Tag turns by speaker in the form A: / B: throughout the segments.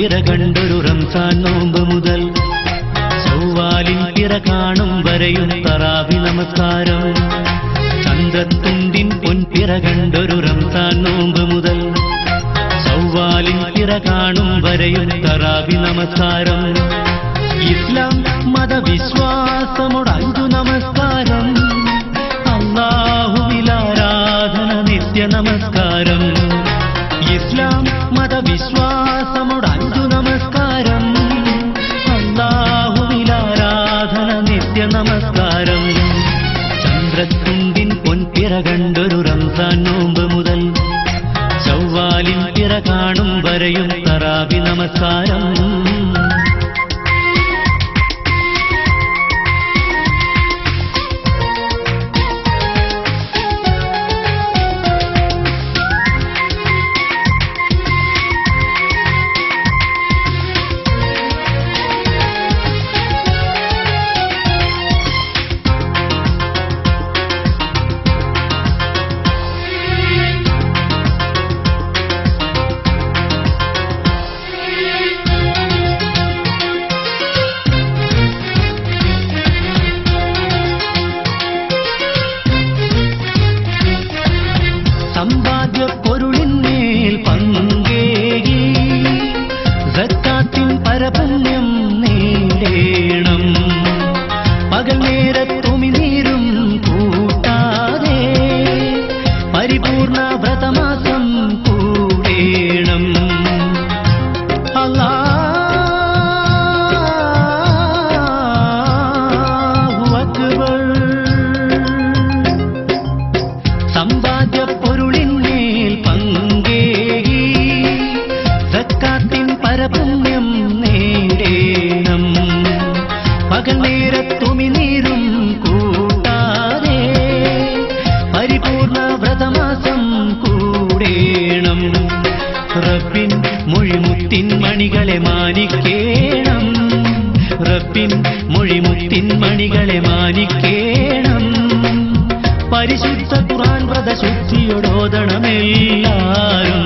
A: പൊൻപിറ കണ്ടൊരു റംസാൻ നോമ്പ് മുതൽ ചൊവ്വാലിൻ പിറ കാണും വരെയും തറാവി നമസ്കാരം. ചന്ദ്രത്തുണ്ടിൻ പൊൻപിറ കണ്ടൊരു റംസാൻ നോമ്പ് മുതൽ ചൊവ്വാലിൻ പിറ കാണും വരെയും തറാവി നമസ്കാരം. ഇസ്ലാം മതവിശ്വാസമോടു നമസ്കാരം. അല്ലാഹുവിലാരാധന നിത്യ നമസ്കാരം. ഇസ്ലാം മതവിശ്വാസമോടു നമസ്കാരം. അല്ലാഹുവിലാരാധന നിത്യ നമസ്കാരം. ചന്ദ്രത്തുണ്ടിൻ പൊൻപിറ കണ്ടൊരു റംസാൻ നോമ്പ് മുതൽ ചൊവ്വാലിൻ പിറ കാണും വരെയും തറാവി നമസ്കാരം. സമ്പാദ്യ പൊരുളിന്മേൽ പങ്കേകി സക്കാത്തിൻ പരപുണ്യം നേടേണം. പകൽ നേരത്തുമിനീരും കൂട്ടാതെ പരിപൂർണ വ്രതമാസം കൂടേണം. അല്ലാഹു അക്ബർ. സമ്പാദ്യ പൊരുളിന്മേൽ പങ്കേകി സക്കാത്തിൻ പരപുണ്യം നേടേണം. പകൽ നേരത്തുമിനീരും കൂട്ടാതെ പരിപൂർണ വ്രതമാസം കൂടേണം. റബ്ബിൻ മൊഴിമുത്തിൻ മണികളെ മാനിക്കേണം. റബ്ബിൻ മൊഴിമുത്തിൻ മണികളെ മാനിക്കേണം. പരിശുദ്ധ ഖുർആൻ വ്രതശുദ്ധിയോടോദണമെല്ലാരും.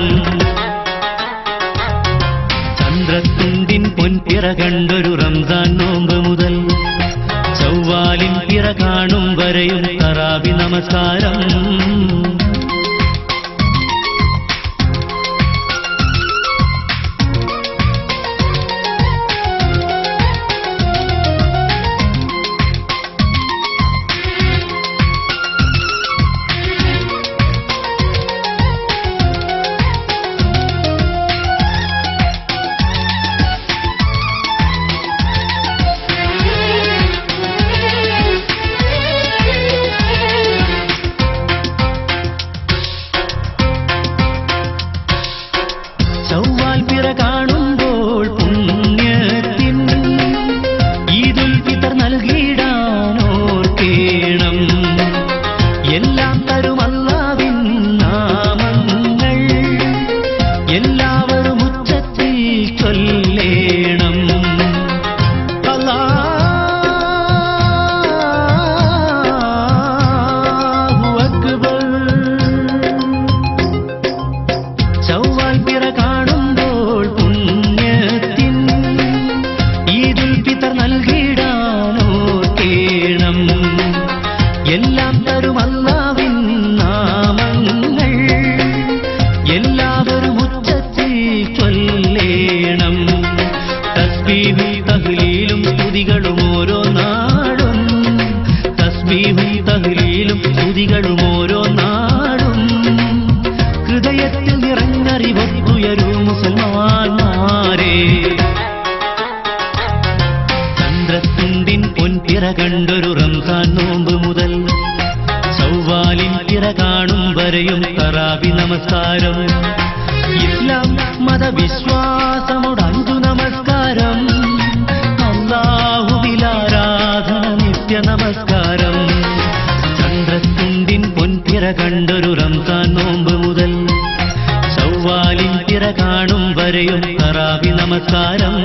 A: ചന്ദ്രത്തുണ്ടിൻ പൊൻപിറ കണ്ടൊരു റംസാൻ നോമ്പ് മുതൽ ചൊവ്വാലിൻ പിറ കാണും വരെയും തറാവി നമസ്കാരം. ചൊവ്വാൽ പിറ കാണുമ്പോൾ പുണ്യത്തിൻ ഈദുൽ ഫിത്ർ നൽകിടാനോർക്കേണം. എല്ലാം തരും അല്ലാഹുവിൻ നാമങ്ങൾ എല്ലാവരും ഉച്ചത്തിൽ ചൊല്ലേണം. അല്ലാഹു അക്ബർ. ചൊവ്വാൽ പിറ കാണുമ്പോൾ പുണ്യത്തിൻ ഈദുൽ ഫിത്ർ നൽകിടാനോർക്കേണം. എല്ലാം തരും അല്ലാഹുവിൻ നാമങ്ങൾ എല്ലാവരും ഉച്ചത്തിൽ ചൊല്ലേണം. തസ്ബീഹും തഹ്ലീലും സ്തുതികളും ഓരോ നാടും. തസ്ബീഹും തഹ്ലീലും സ്തുതികളും ഓരോ നാടും. ഹൃദയത്തിൽ നിറഞ്ഞറിവൊത്തുയരൂ മുസൽമാന്മാരെ. ചന്ദ്രത്തുണ്ടിൻ പൊൻപിറ കണ്ടൊരു റംസാൻ നോമ്പ് മുതൽ ചൊവ്വാലിൻ പിറ കാണും വരെയും തറാവി നമസ്കാരം. ഇസ്ലാം മതവിശ്വാസമോടു നമസ്കാരം. അല്ലാഹുവിലാരാധന നിത്യ നമസ്കാരം. ചന്ദ്രത്തുണ്ടിൻ പൊൻപിറ കണ്ടൊരു റംസാൻ നോമ്പ് മുതൽ ചൊവ്വാലിൻ പിറ കാണും വരെയും തറാവി നമസ്കാരം.